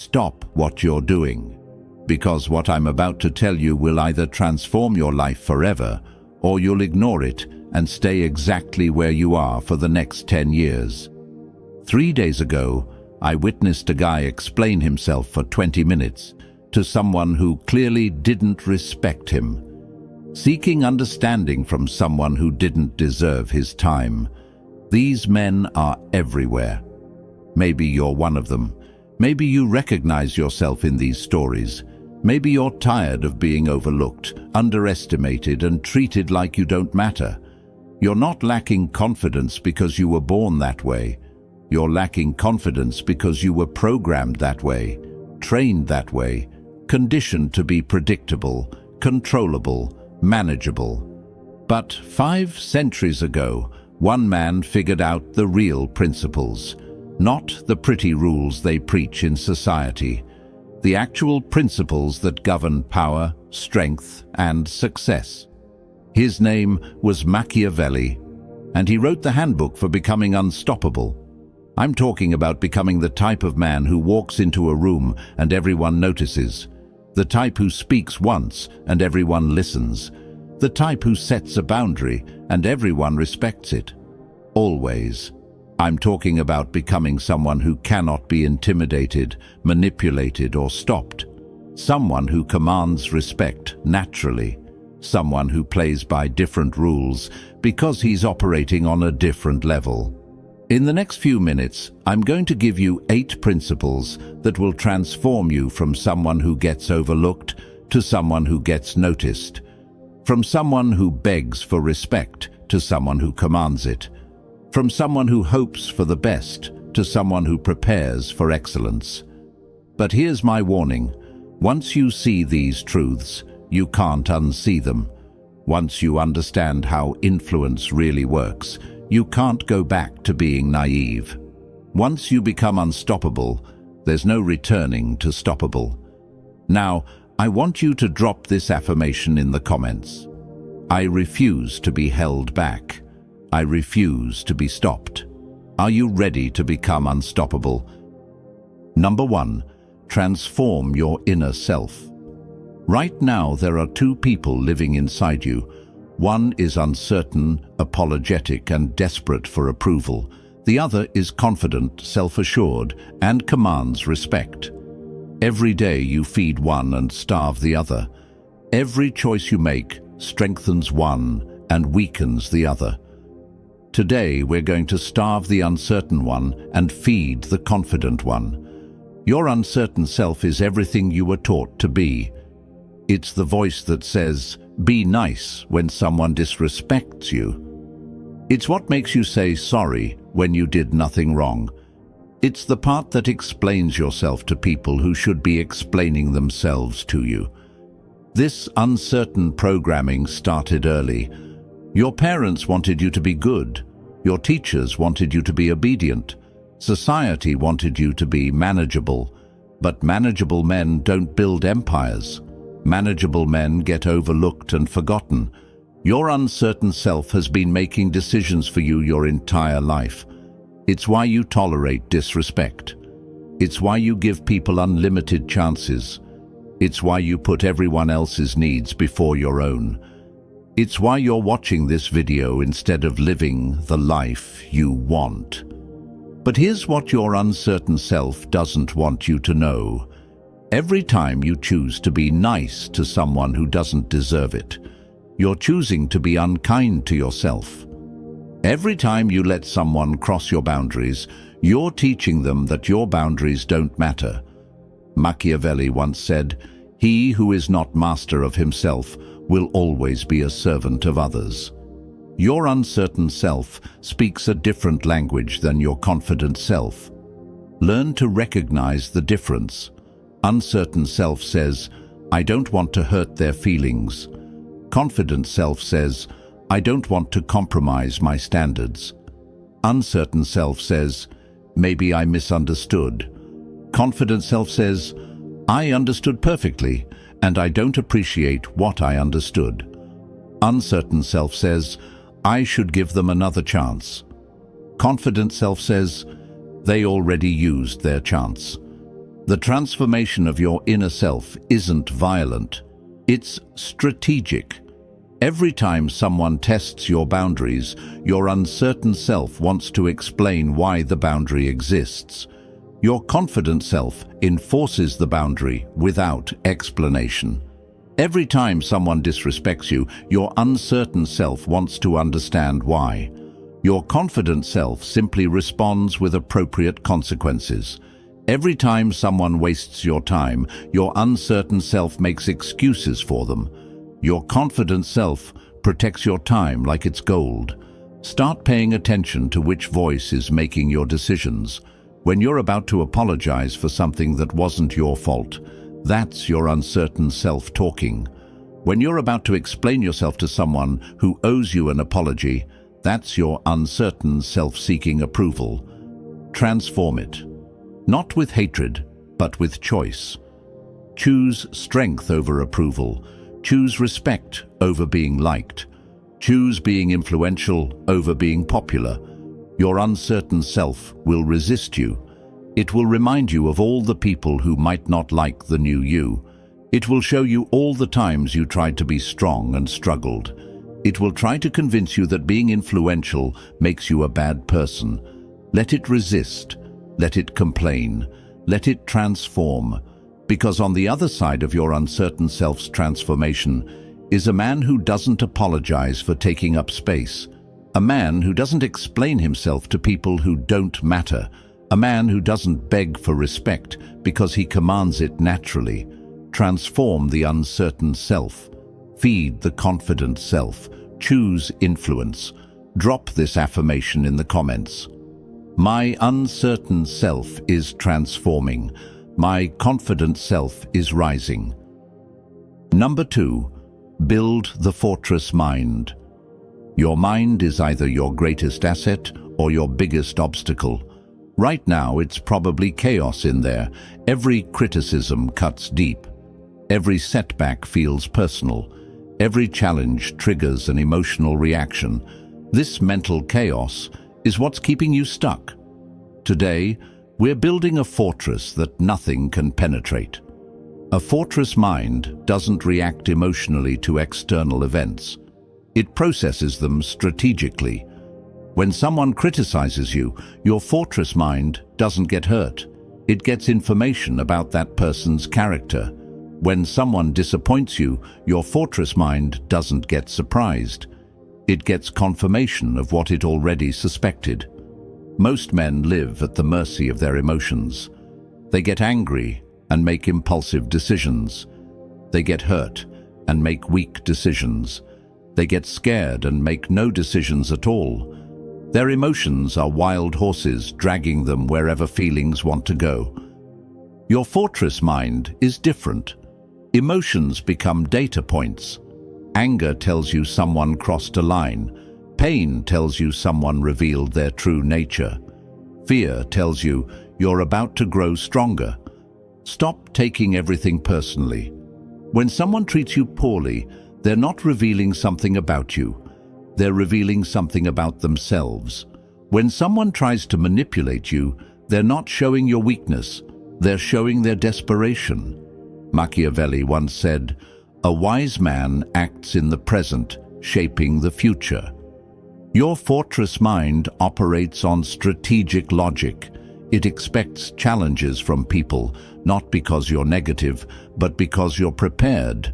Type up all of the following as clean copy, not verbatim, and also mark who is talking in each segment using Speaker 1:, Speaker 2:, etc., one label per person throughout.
Speaker 1: stop what you're doing, because what I'm about to tell you will either transform your life forever, or you'll ignore it and stay exactly where you are for the next 10 years. 3 days ago, I witnessed a guy explain himself for 20 minutes to someone who clearly didn't respect him, seeking understanding from someone who didn't deserve his time. These men are everywhere. Maybe you're one of them. Maybe you recognize yourself in these stories. Maybe you're tired of being overlooked, underestimated, and treated like you don't matter. You're not lacking confidence because you were born that way. You're lacking confidence because you were programmed that way, trained that way, conditioned to be predictable, controllable, manageable. But 5 centuries ago, one man figured out the real principles, not the pretty rules they preach in society, the actual principles that govern power, strength, and success. His name was Machiavelli, and he wrote the handbook for becoming unstoppable. I'm talking about becoming the type of man who walks into a room and everyone notices, the type who speaks once and everyone listens, the type who sets a boundary and everyone respects it. Always. I'm talking about becoming someone who cannot be intimidated, manipulated, or stopped. Someone who commands respect naturally. Someone who plays by different rules because he's operating on a different level. In the next few minutes, I'm going to give you 8 principles that will transform you from someone who gets overlooked to someone who gets noticed, from someone who begs for respect to someone who commands it, from someone who hopes for the best to someone who prepares for excellence. But here's my warning. Once you see these truths, you can't unsee them. Once you understand how influence really works, you can't go back to being naive. Once you become unstoppable, there's no returning to stoppable. Now, I want you to drop this affirmation in the comments. I refuse to be held back. I refuse to be stopped. Are you ready to become unstoppable? Number 1, transform your inner self. Right now, there are 2 people living inside you. One is uncertain, apologetic, and desperate for approval. The other is confident, self-assured, and commands respect. Every day you feed one and starve the other. Every choice you make strengthens one and weakens the other. Today we're going to starve the uncertain one and feed the confident one. Your uncertain self is everything you were taught to be. It's the voice that says, "Be nice," when someone disrespects you. It's what makes you say sorry when you did nothing wrong. It's the part that explains yourself to people who should be explaining themselves to you. This uncertain programming started early. Your parents wanted you to be good. Your teachers wanted you to be obedient. Society wanted you to be manageable. But manageable men don't build empires. Manageable men get overlooked and forgotten. Your uncertain self has been making decisions for you your entire life. It's why you tolerate disrespect. It's why you give people unlimited chances. It's why you put everyone else's needs before your own. It's why you're watching this video instead of living the life you want. But here's what your uncertain self doesn't want you to know. Every time you choose to be nice to someone who doesn't deserve it, you're choosing to be unkind to yourself. Every time you let someone cross your boundaries, you're teaching them that your boundaries don't matter. Machiavelli once said, "He who is not master of himself will always be a servant of others." Your uncertain self speaks a different language than your confident self. Learn to recognize the difference. Uncertain self says, "I don't want to hurt their feelings." Confident self says, "I don't want to compromise my standards." Uncertain self says, "Maybe I misunderstood." Confident self says, "I understood perfectly, and I don't appreciate what I understood." Uncertain self says, "I should give them another chance." Confident self says, "They already used their chance." The transformation of your inner self isn't violent. It's strategic. Every time someone tests your boundaries, your uncertain self wants to explain why the boundary exists. Your confident self enforces the boundary without explanation. Every time someone disrespects you, your uncertain self wants to understand why. Your confident self simply responds with appropriate consequences. Every time someone wastes your time, your uncertain self makes excuses for them. Your confident self protects your time like it's gold. Start paying attention to which voice is making your decisions. When you're about to apologize for something that wasn't your fault, that's your uncertain self talking. When you're about to explain yourself to someone who owes you an apology, that's your uncertain self seeking approval. Transform it. Not with hatred, but with choice. Choose strength over approval. Choose respect over being liked. Choose being influential over being popular. Your uncertain self will resist you. It will remind you of all the people who might not like the new you. It will show you all the times you tried to be strong and struggled. It will try to convince you that being influential makes you a bad person. Let it resist. Let it complain. Let it transform. Because on the other side of your uncertain self's transformation is a man who doesn't apologize for taking up space. A man who doesn't explain himself to people who don't matter. A man who doesn't beg for respect because he commands it naturally. Transform the uncertain self. Feed the confident self. Choose influence. Drop this affirmation in the comments. My uncertain self is transforming. My confident self is rising. Number 2, build the fortress mind. Your mind is either your greatest asset or your biggest obstacle. Right now, it's probably chaos in there. Every criticism cuts deep. Every setback feels personal. Every challenge triggers an emotional reaction. This mental chaos is what's keeping you stuck. Today, we're building a fortress that nothing can penetrate. A fortress mind doesn't react emotionally to external events. It processes them strategically. When someone criticizes you, your fortress mind doesn't get hurt. It gets information about that person's character. When someone disappoints you, your fortress mind doesn't get surprised. It gets confirmation of what it already suspected. Most men live at the mercy of their emotions. They get angry and make impulsive decisions. They get hurt and make weak decisions. They get scared and make no decisions at all. Their emotions are wild horses dragging them wherever feelings want to go. Your fortress mind is different. Emotions become data points. Anger tells you someone crossed a line. Pain tells you someone revealed their true nature. Fear tells you you're about to grow stronger. Stop taking everything personally. When someone treats you poorly, they're not revealing something about you. They're revealing something about themselves. When someone tries to manipulate you, they're not showing your weakness. They're showing their desperation. Machiavelli once said, "A wise man acts in the present, shaping the future." Your fortress mind operates on strategic logic. It expects challenges from people, not because you're negative, but because you're prepared.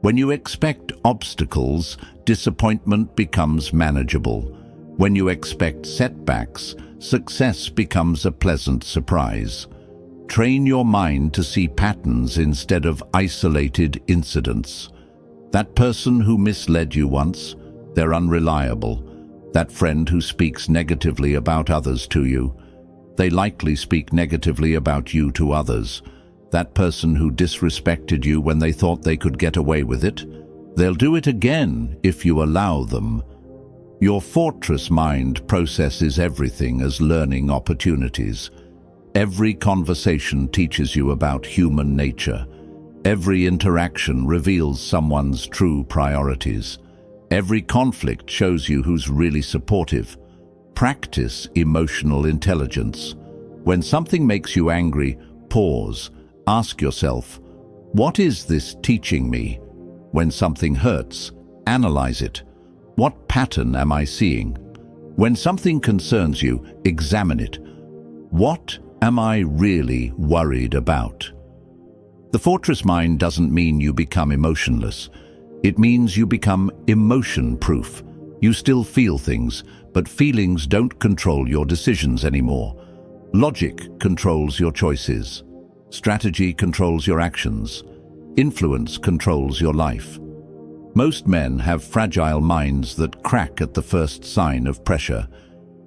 Speaker 1: When you expect obstacles, disappointment becomes manageable. When you expect setbacks, success becomes a pleasant surprise. Train your mind to see patterns instead of isolated incidents. That person who misled you once, they're unreliable. That friend who speaks negatively about others to you, they likely speak negatively about you to others. That person who disrespected you when they thought they could get away with it, they'll do it again if you allow them. Your fortress mind processes everything as learning opportunities. Every conversation teaches you about human nature. Every interaction reveals someone's true priorities. Every conflict shows you who's really supportive. Practice emotional intelligence. When something makes you angry, pause. Ask yourself, what is this teaching me? When something hurts, analyze it. What pattern am I seeing? When something concerns you, examine it. What am I really worried about? The fortress mind doesn't mean you become emotionless. It means you become emotion-proof. You still feel things, but feelings don't control your decisions anymore. Logic controls your choices. Strategy controls your actions. Influence controls your life. Most men have fragile minds that crack at the first sign of pressure.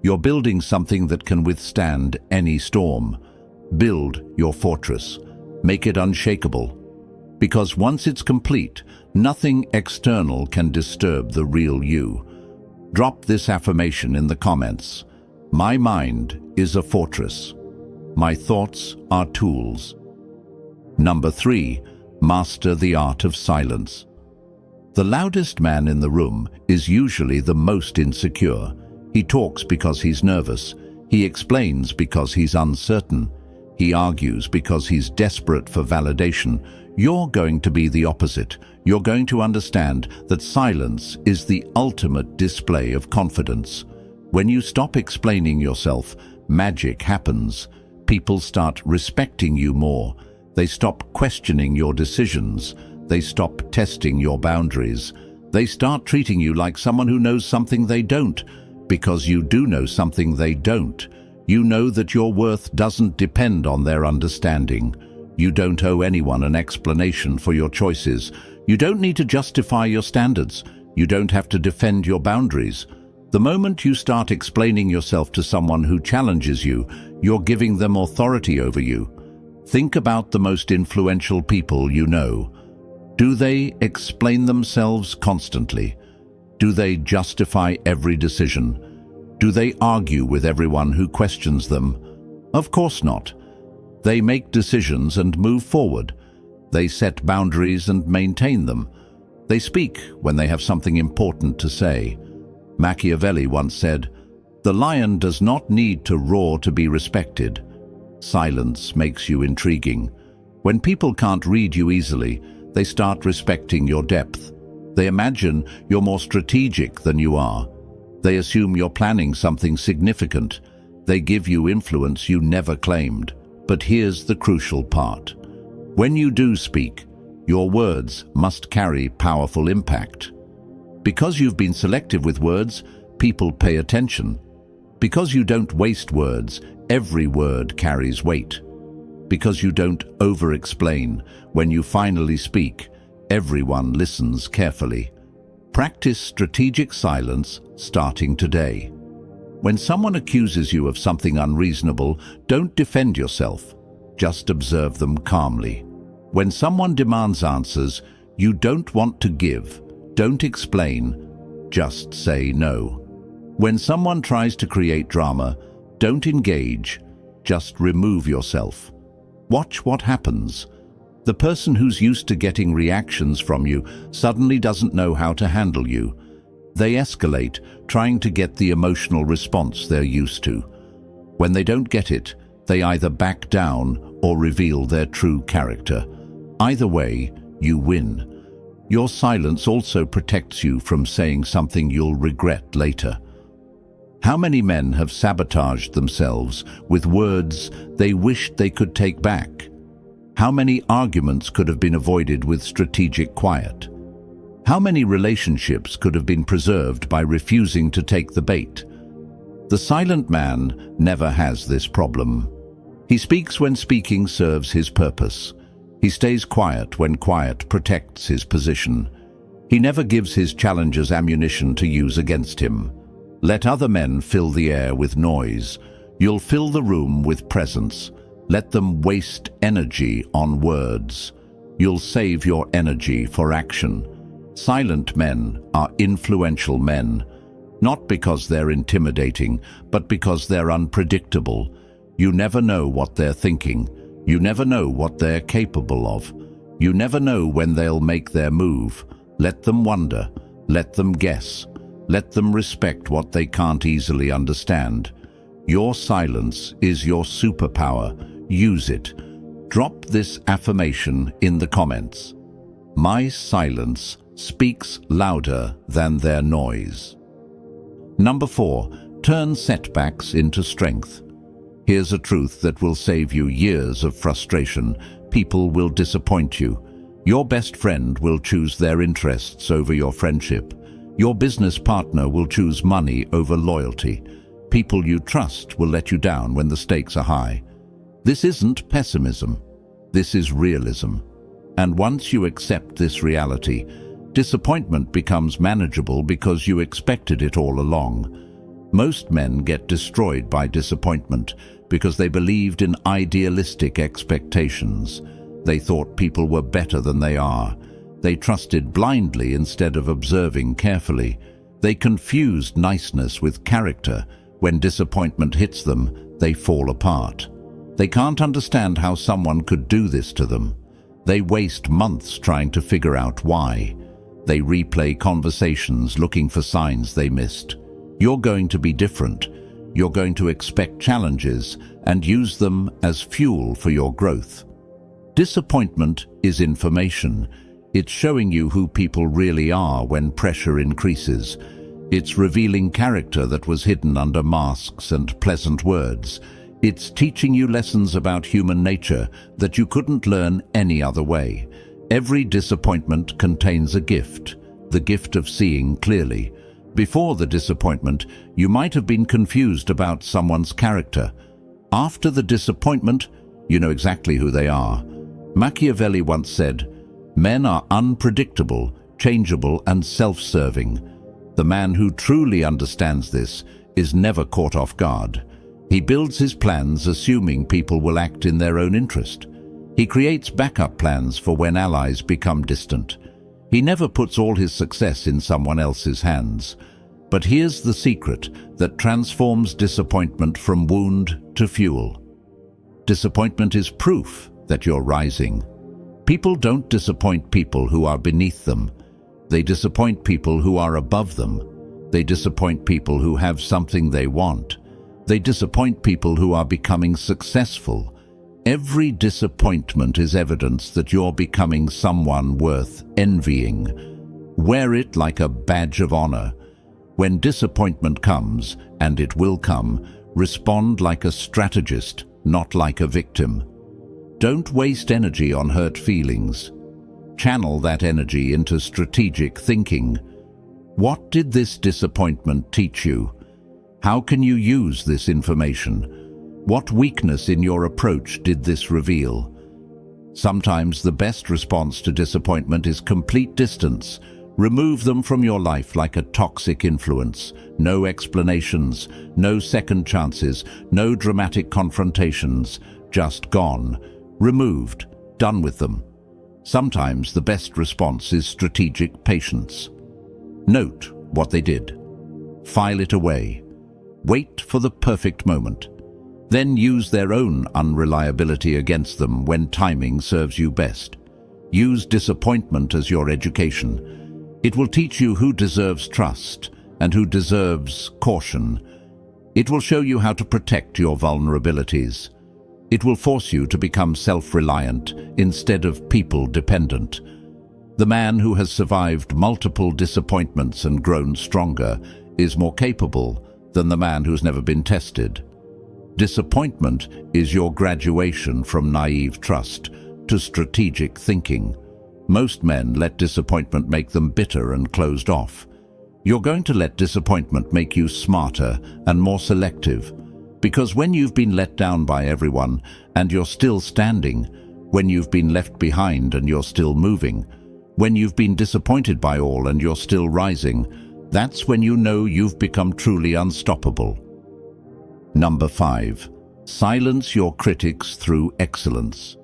Speaker 1: You're building something that can withstand any storm. Build your fortress. Make it unshakable. Because once it's complete, nothing external can disturb the real you. Drop this affirmation in the comments. My mind is a fortress. My thoughts are tools. Number 3, master the art of silence. The loudest man in the room is usually the most insecure. He talks because he's nervous. He explains because he's uncertain. He argues because he's desperate for validation. You're going to be the opposite. You're going to understand that silence is the ultimate display of confidence. When you stop explaining yourself, magic happens. People start respecting you more. They stop questioning your decisions. They stop testing your boundaries. They start treating you like someone who knows something they don't, because you do know something they don't. You know that your worth doesn't depend on their understanding. You don't owe anyone an explanation for your choices. You don't need to justify your standards. You don't have to defend your boundaries. The moment you start explaining yourself to someone who challenges you, you're giving them authority over you. Think about the most influential people you know. Do they explain themselves constantly? Do they justify every decision? Do they argue with everyone who questions them? Of course not. They make decisions and move forward. They set boundaries and maintain them. They speak when they have something important to say. Machiavelli once said, "The lion does not need to roar to be respected." Silence makes you intriguing. When people can't read you easily, they start respecting your depth. They imagine you're more strategic than you are. They assume you're planning something significant. They give you influence you never claimed. But here's the crucial part. When you do speak, your words must carry powerful impact. Because you've been selective with words, people pay attention. Because you don't waste words, every word carries weight. Because you don't over-explain, when you finally speak, everyone listens carefully. Practice strategic silence starting today. When someone accuses you of something unreasonable, don't defend yourself. Just observe them calmly. When someone demands answers, you don't want to give. Don't explain. Just say no. When someone tries to create drama, don't engage. Just remove yourself. Watch what happens. The person who's used to getting reactions from you suddenly doesn't know how to handle you. They escalate, trying to get the emotional response they're used to. When they don't get it, they either back down or reveal their true character. Either way, you win. Your silence also protects you from saying something you'll regret later. How many men have sabotaged themselves with words they wished they could take back? How many arguments could have been avoided with strategic quiet? How many relationships could have been preserved by refusing to take the bait? The silent man never has this problem. He speaks when speaking serves his purpose. He stays quiet when quiet protects his position. He never gives his challengers ammunition to use against him. Let other men fill the air with noise. You'll fill the room with presence. Let them waste energy on words. You'll save your energy for action. Silent men are influential men, not because they're intimidating, but because they're unpredictable. You never know what they're thinking. You never know what they're capable of. You never know when they'll make their move. Let them wonder. Let them guess. Let them respect what they can't easily understand. Your silence is your superpower. Use it. Drop this affirmation in the comments. My silence speaks louder than their noise. Number 4. Turn setbacks into strength. Here's a truth that will save you years of frustration. People will disappoint you. Your best friend will choose their interests over your friendship. Your business partner will choose money over loyalty. People you trust will let you down when the stakes are high. This isn't pessimism. This is realism. And once you accept this reality, disappointment becomes manageable because you expected it all along. Most men get destroyed by disappointment because they believed in idealistic expectations. They thought people were better than they are. They trusted blindly instead of observing carefully. They confused niceness with character. When disappointment hits them, they fall apart. They can't understand how someone could do this to them. They waste months trying to figure out why. They replay conversations looking for signs they missed. You're going to be different. You're going to expect challenges and use them as fuel for your growth. Disappointment is information. It's showing you who people really are when pressure increases. It's revealing character that was hidden under masks and pleasant words. It's teaching you lessons about human nature that you couldn't learn any other way. Every disappointment contains a gift, the gift of seeing clearly. Before the disappointment, you might have been confused about someone's character. After the disappointment, you know exactly who they are. Machiavelli once said, "Men are unpredictable, changeable, and self-serving." The man who truly understands this is never caught off guard. He builds his plans assuming people will act in their own interest. He creates backup plans for when allies become distant. He never puts all his success in someone else's hands. But here's the secret that transforms disappointment from wound to fuel. Disappointment is proof that you're rising. People don't disappoint people who are beneath them. They disappoint people who are above them. They disappoint people who have something they want. They disappoint people who are becoming successful. Every disappointment is evidence that you're becoming someone worth envying. Wear it like a badge of honor. When disappointment comes, and it will come, respond like a strategist, not like a victim. Don't waste energy on hurt feelings. Channel that energy into strategic thinking. What did this disappointment teach you? How can you use this information? What weakness in your approach did this reveal? Sometimes the best response to disappointment is complete distance. Remove them from your life like a toxic influence. No explanations, no second chances, no dramatic confrontations. Just gone. Removed. Done with them. Sometimes the best response is strategic patience. Note what they did. File it away. Wait for the perfect moment. Then use their own unreliability against them when timing serves you best. Use disappointment as your education. It will teach you who deserves trust and who deserves caution. It will show you how to protect your vulnerabilities. It will force you to become self-reliant instead of people-dependent. The man who has survived multiple disappointments and grown stronger is more capable than the man who's never been tested. Disappointment is your graduation from naive trust to strategic thinking. Most men let disappointment make them bitter and closed off. You're going to let disappointment make you smarter and more selective. Because when you've been let down by everyone and you're still standing, when you've been left behind and you're still moving, when you've been disappointed by all and you're still rising, that's when you know you've become truly unstoppable. Number 5. Silence your critics through excellence.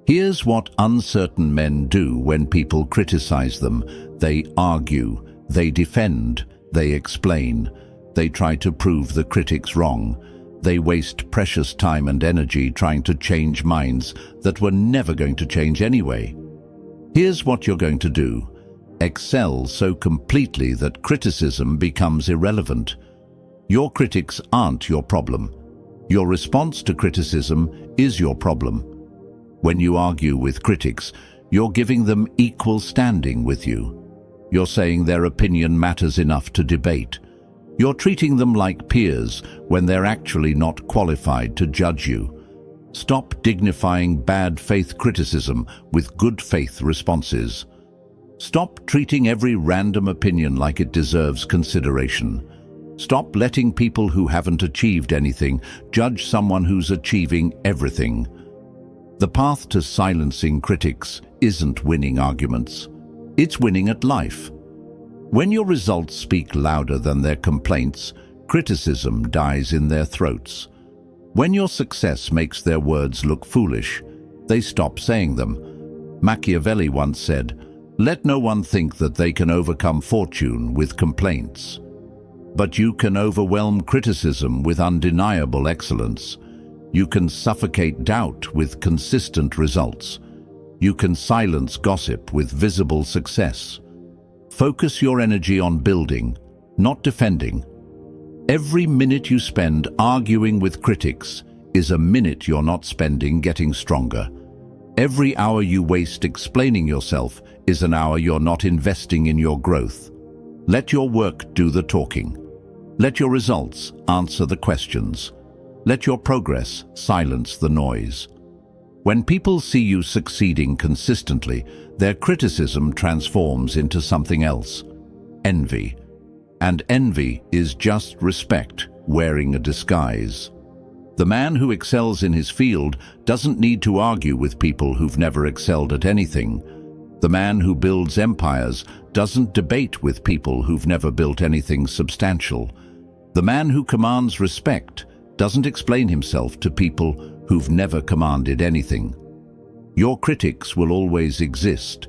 Speaker 1: Here's what uncertain men do when people criticize them. They argue, they defend, they explain. They try to prove the critics wrong. They waste precious time and energy trying to change minds that were never going to change anyway. Here's what you're going to do. Excel so completely that criticism becomes irrelevant. Your critics aren't your problem. Your response to criticism is your problem. When you argue with critics, you're giving them equal standing with you. You're saying their opinion matters enough to debate. You're treating them like peers when they're actually not qualified to judge you. Stop dignifying bad faith criticism with good faith responses. Stop treating every random opinion like it deserves consideration. Stop letting people who haven't achieved anything judge someone who's achieving everything. The path to silencing critics isn't winning arguments. It's winning at life. When your results speak louder than their complaints, criticism dies in their throats. When your success makes their words look foolish, they stop saying them. Machiavelli once said, "Let no one think that they can overcome fortune with complaints. But you can overwhelm criticism with undeniable excellence. You can suffocate doubt with consistent results. You can silence gossip with visible success. Focus your energy on building, not defending. Every minute you spend arguing with critics is a minute you're not spending getting stronger. Every hour you waste explaining yourself is an hour you're not investing in your growth. Let your work do the talking. Let your results answer the questions. Let your progress silence the noise. When people see you succeeding consistently, their criticism transforms into something else: envy. And envy is just respect wearing a disguise. The man who excels in his field doesn't need to argue with people who've never excelled at anything. The man who builds empires doesn't debate with people who've never built anything substantial. The man who commands respect doesn't explain himself to people who've never commanded anything. Your critics will always exist.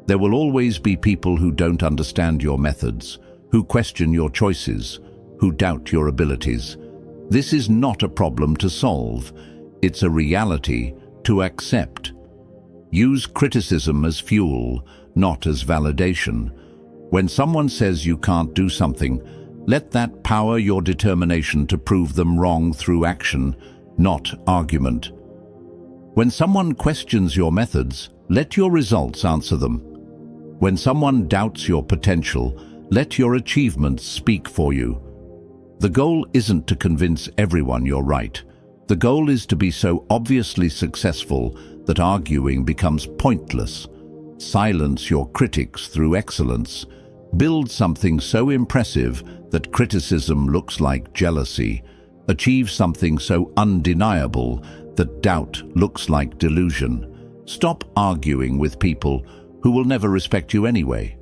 Speaker 1: There will always be people who don't understand your methods, who question your choices, who doubt your abilities. This is not a problem to solve. It's a reality to accept. Use criticism as fuel, not as validation. When someone says you can't do something, let that power your determination to prove them wrong through action, not argument. When someone questions your methods, let your results answer them. When someone doubts your potential, let your achievements speak for you. The goal isn't to convince everyone you're right. The goal is to be so obviously successful that arguing becomes pointless. Silence your critics through excellence. Build something so impressive that criticism looks like jealousy. Achieve something so undeniable that doubt looks like delusion. Stop arguing with people who will never respect you anyway.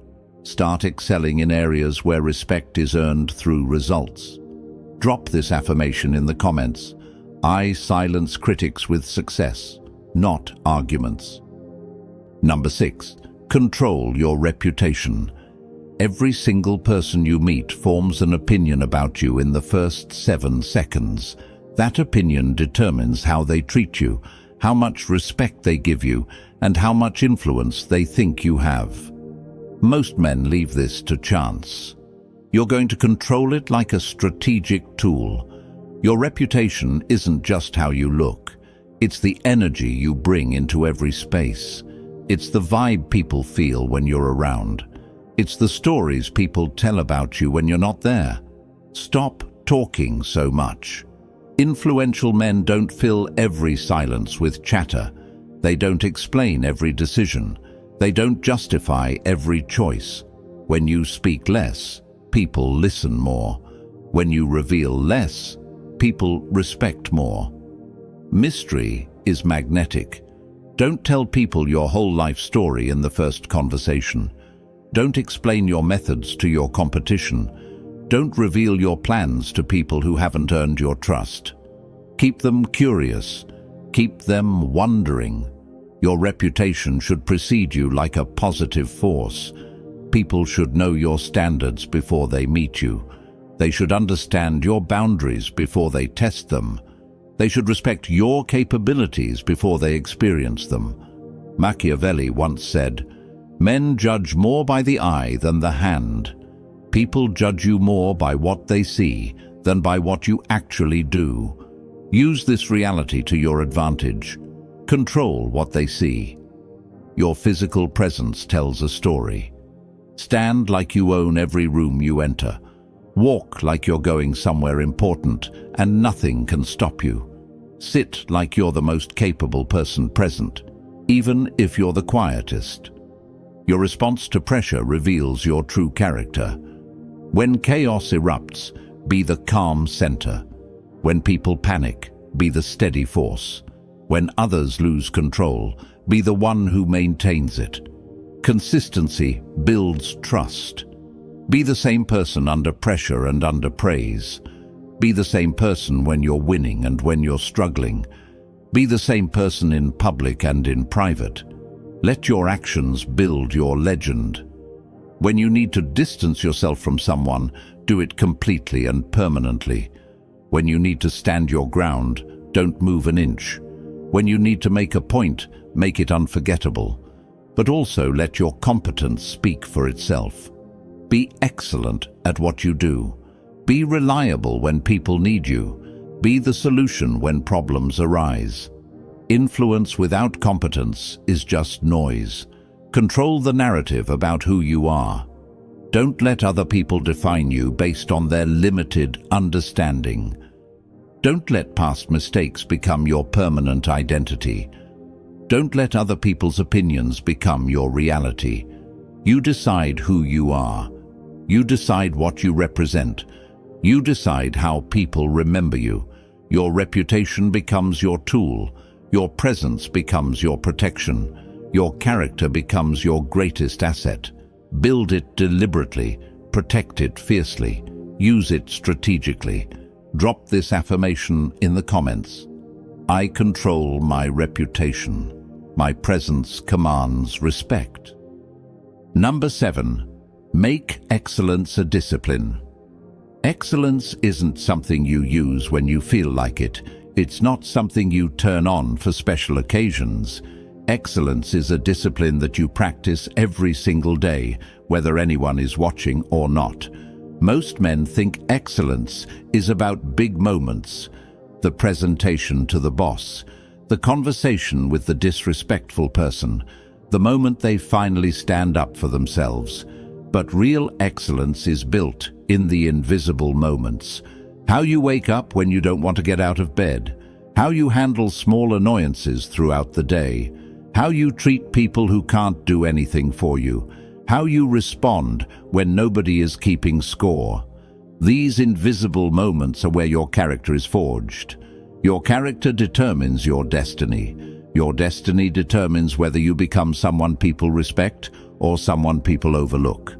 Speaker 1: Start excelling in areas where respect is earned through results. Drop this affirmation in the comments. I silence critics with success, not arguments. Number 6. Control your reputation. Every single person you meet forms an opinion about you in the first 7 seconds. That opinion determines how they treat you, how much respect they give you, and how much influence they think you have. Most men leave this to chance. You're going to control it like a strategic tool. Your reputation isn't just how you look. It's the energy you bring into every space. It's the vibe people feel when you're around. It's the stories people tell about you when you're not there. Stop talking so much. Influential men don't fill every silence with chatter. They don't explain every decision. They don't justify every choice. When you speak less, people listen more. When you reveal less, people respect more. Mystery is magnetic. Don't tell people your whole life story in the first conversation. Don't explain your methods to your competition. Don't reveal your plans to people who haven't earned your trust. Keep them curious. Keep them wondering. Your reputation should precede you like a positive force. People should know your standards before they meet you. They should understand your boundaries before they test them. They should respect your capabilities before they experience them. Machiavelli once said, "Men judge more by the eye than the hand. People judge you more by what they see than by what you actually do." Use this reality to your advantage. Control what they see. Your physical presence tells a story. Stand like you own every room you enter. Walk like you're going somewhere important and nothing can stop you. Sit like you're the most capable person present, even if you're the quietest. Your response to pressure reveals your true character. When chaos erupts, be the calm center. When people panic, be the steady force. When others lose control, be the one who maintains it. Consistency builds trust. Be the same person under pressure and under praise. Be the same person when you're winning and when you're struggling. Be the same person in public and in private. Let your actions build your legend. When you need to distance yourself from someone, do it completely and permanently. When you need to stand your ground, don't move an inch. When you need to make a point, make it unforgettable. But also let your competence speak for itself. Be excellent at what you do. Be reliable when people need you. Be the solution when problems arise. Influence without competence is just noise. Control the narrative about who you are. Don't let other people define you based on their limited understanding. Don't let past mistakes become your permanent identity. Don't let other people's opinions become your reality. You decide who you are. You decide what you represent. You decide how people remember you. Your reputation becomes your tool. Your presence becomes your protection. Your character becomes your greatest asset. Build it deliberately. Protect it fiercely. Use it strategically. Drop this affirmation in the comments. I control my reputation. My presence commands respect. Number 7. Make excellence a discipline. Excellence isn't something you use when you feel like it. It's not something you turn on for special occasions. Excellence is a discipline that you practice every single day, whether anyone is watching or not. Most men think excellence is about big moments, the presentation to the boss, the conversation with the disrespectful person, the moment they finally stand up for themselves. But real excellence is built in the invisible moments. How you wake up when you don't want to get out of bed. How you handle small annoyances throughout the day. How you treat people who can't do anything for you. How you respond when nobody is keeping score. These invisible moments are where your character is forged. Your character determines your destiny. Your destiny determines whether you become someone people respect or someone people overlook.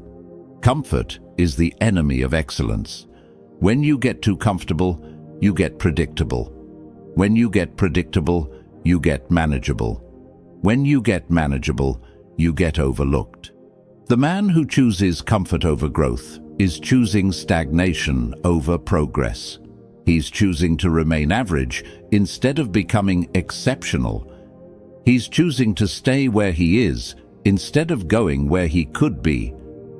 Speaker 1: Comfort is the enemy of excellence. When you get too comfortable, you get predictable. When you get predictable, you get manageable. When you get manageable, you get overlooked. The man who chooses comfort over growth is choosing stagnation over progress. He's choosing to remain average instead of becoming exceptional. He's choosing to stay where he is instead of going where he could be.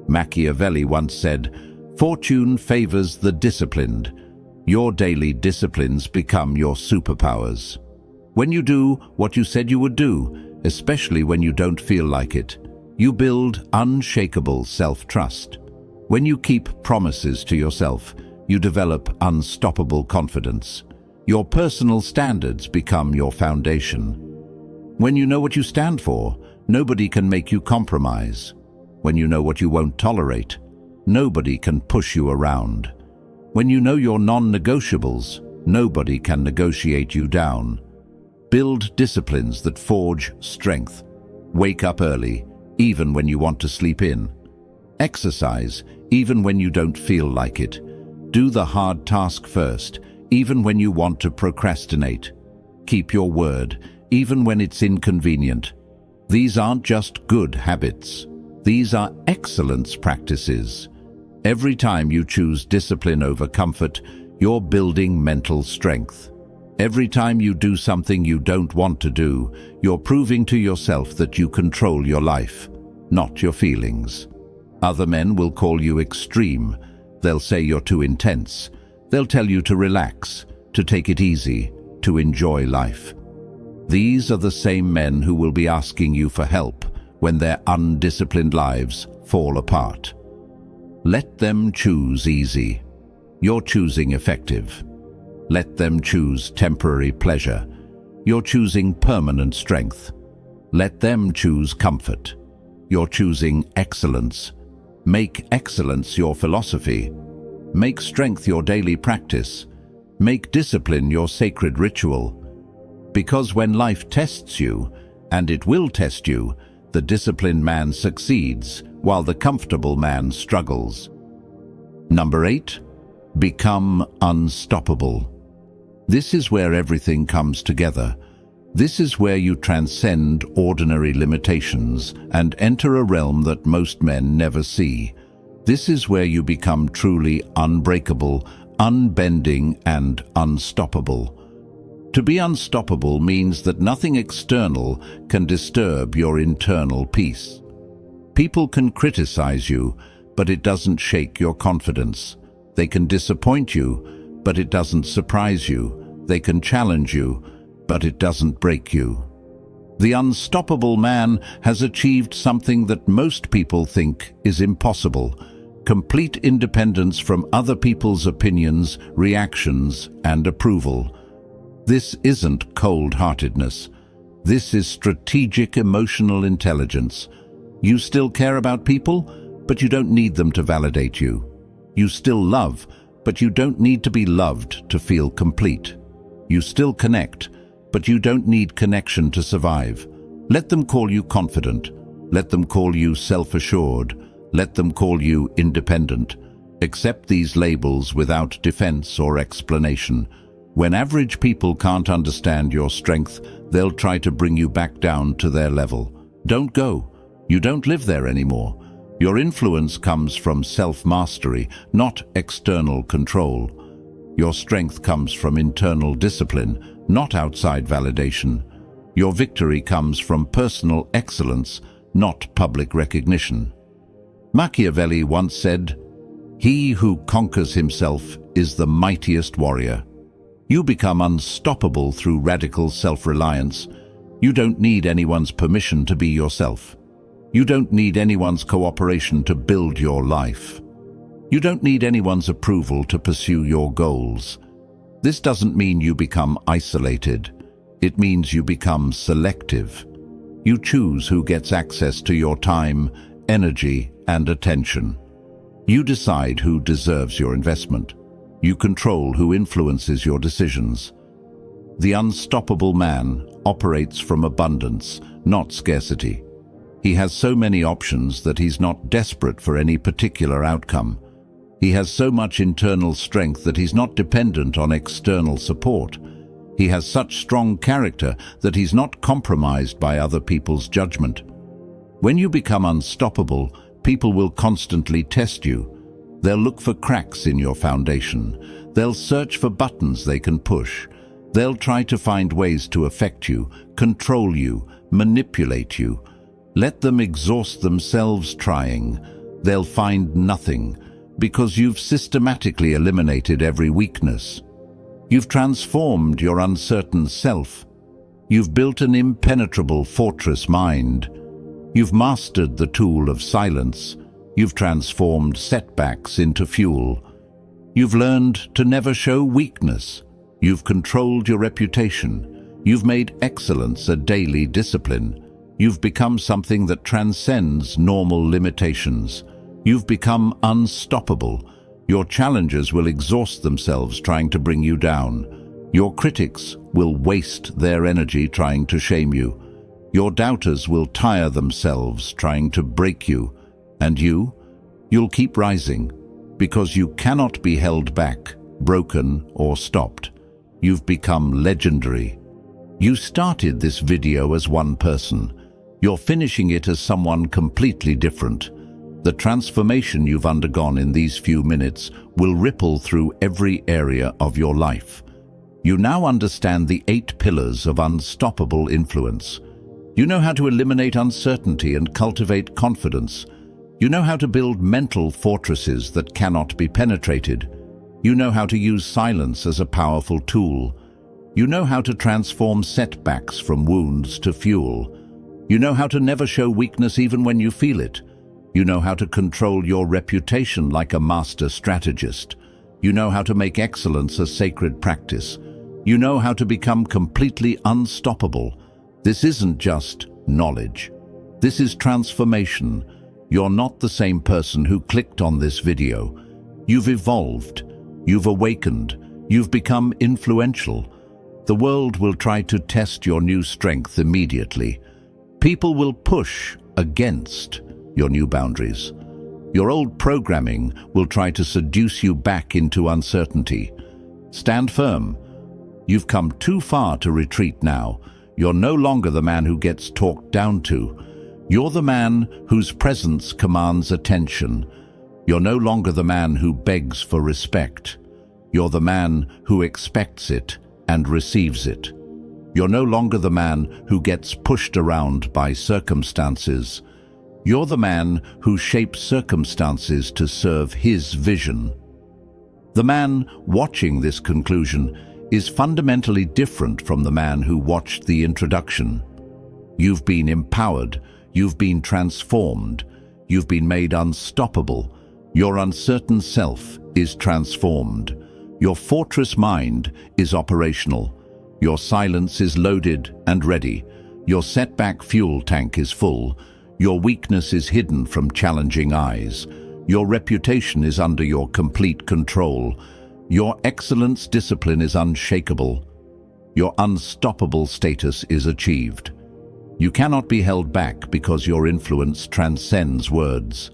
Speaker 1: Machiavelli once said, "Fortune favors the disciplined." Your daily disciplines become your superpowers. When you do what you said you would do, especially when you don't feel like it, you build unshakable self-trust. When you keep promises to yourself, you develop unstoppable confidence. Your personal standards become your foundation. When you know what you stand for, nobody can make you compromise. When you know what you won't tolerate, nobody can push you around. When you know your non-negotiables, nobody can negotiate you down. Build disciplines that forge strength. Wake up early, even when you want to sleep in. Exercise, even when you don't feel like it. Do the hard task first, even when you want to procrastinate. Keep your word, even when it's inconvenient. These aren't just good habits. These are excellence practices. Every time you choose discipline over comfort, you're building mental strength. Every time you do something you don't want to do, you're proving to yourself that you control your life, not your feelings. Other men will call you extreme. They'll say you're too intense. They'll tell you to relax, to take it easy, to enjoy life. These are the same men who will be asking you for help when their undisciplined lives fall apart. Let them choose easy. You're choosing effective. Let them choose temporary pleasure. You're choosing permanent strength. Let them choose comfort. You're choosing excellence. Make excellence your philosophy. Make strength your daily practice. Make discipline your sacred ritual. Because when life tests you, and it will test you, the disciplined man succeeds, while the comfortable man struggles. Number 8, become unstoppable. This is where everything comes together. This is where you transcend ordinary limitations and enter a realm that most men never see. This is where you become truly unbreakable, unbending, and unstoppable. To be unstoppable means that nothing external can disturb your internal peace. People can criticize you, but it doesn't shake your confidence. They can disappoint you, but it doesn't surprise you. They can challenge you, but it doesn't break you. The unstoppable man has achieved something that most people think is impossible: complete independence from other people's opinions, reactions, and approval. This isn't cold-heartedness. This is strategic emotional intelligence. You still care about people, but you don't need them to validate you. You still love, but you don't need to be loved to feel complete. You still connect, but you don't need connection to survive. Let them call you confident. Let them call you self-assured. Let them call you independent. Accept these labels without defense or explanation. When average people can't understand your strength, they'll try to bring you back down to their level. Don't go. You don't live there anymore. Your influence comes from self-mastery, not external control. Your strength comes from internal discipline, not outside validation. Your victory comes from personal excellence, not public recognition. Machiavelli once said, "He who conquers himself is the mightiest warrior." You become unstoppable through radical self-reliance. You don't need anyone's permission to be yourself. You don't need anyone's cooperation to build your life. You don't need anyone's approval to pursue your goals. This doesn't mean you become isolated. It means you become selective. You choose who gets access to your time, energy, and attention. You decide who deserves your investment. You control who influences your decisions. The unstoppable man operates from abundance, not scarcity. He has so many options that he's not desperate for any particular outcome. He has so much internal strength that he's not dependent on external support. He has such strong character that he's not compromised by other people's judgment. When you become unstoppable, people will constantly test you. They'll look for cracks in your foundation. They'll search for buttons they can push. They'll try to find ways to affect you, control you, manipulate you. Let them exhaust themselves trying. They'll find nothing, because you've systematically eliminated every weakness. You've transformed your uncertain self. You've built an impenetrable fortress mind. You've mastered the tool of silence. You've transformed setbacks into fuel. You've learned to never show weakness. You've controlled your reputation. You've made excellence a daily discipline. You've become something that transcends normal limitations. You've become unstoppable. Your challengers will exhaust themselves trying to bring you down. Your critics will waste their energy trying to shame you. Your doubters will tire themselves trying to break you. And you'll keep rising, because you cannot be held back, broken, or stopped. You've become legendary. You started this video as one person. You're finishing it as someone completely different. The transformation you've undergone in these few minutes will ripple through every area of your life. You now understand the 8 pillars of unstoppable influence. You know how to eliminate uncertainty and cultivate confidence. You know how to build mental fortresses that cannot be penetrated. You know how to use silence as a powerful tool. You know how to transform setbacks from wounds to fuel. You know how to never show weakness even when you feel it. You know how to control your reputation like a master strategist. You know how to make excellence a sacred practice. You know how to become completely unstoppable. This isn't just knowledge. This is transformation. You're not the same person who clicked on this video. You've evolved. You've awakened. You've become influential. The world will try to test your new strength immediately. People will push against your new boundaries. Your old programming will try to seduce you back into uncertainty. Stand firm. You've come too far to retreat now. You're no longer the man who gets talked down to. You're the man whose presence commands attention. You're no longer the man who begs for respect. You're the man who expects it and receives it. You're no longer the man who gets pushed around by circumstances. You're the man who shapes circumstances to serve his vision. The man watching this conclusion is fundamentally different from the man who watched the introduction. You've been empowered. You've been transformed. You've been made unstoppable. Your uncertain self is transformed. Your fortress mind is operational. Your silence is loaded and ready. Your setback fuel tank is full. Your weakness is hidden from challenging eyes. Your reputation is under your complete control. Your excellence discipline is unshakable. Your unstoppable status is achieved. You cannot be held back because your influence transcends words.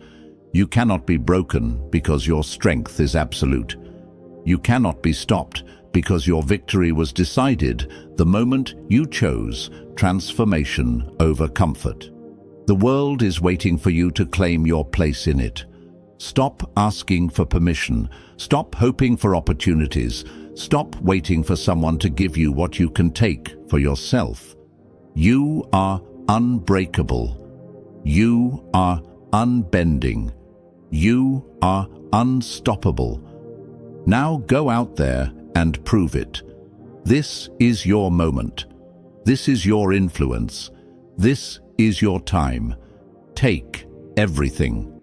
Speaker 1: You cannot be broken because your strength is absolute. You cannot be stopped because your victory was decided the moment you chose transformation over comfort. The world is waiting for you to claim your place in it. Stop asking for permission. Stop hoping for opportunities. Stop waiting for someone to give you what you can take for yourself. You are unbreakable. You are unbending. You are unstoppable. Now go out there and prove it. This is your moment. This is your influence. This is your time. Take everything.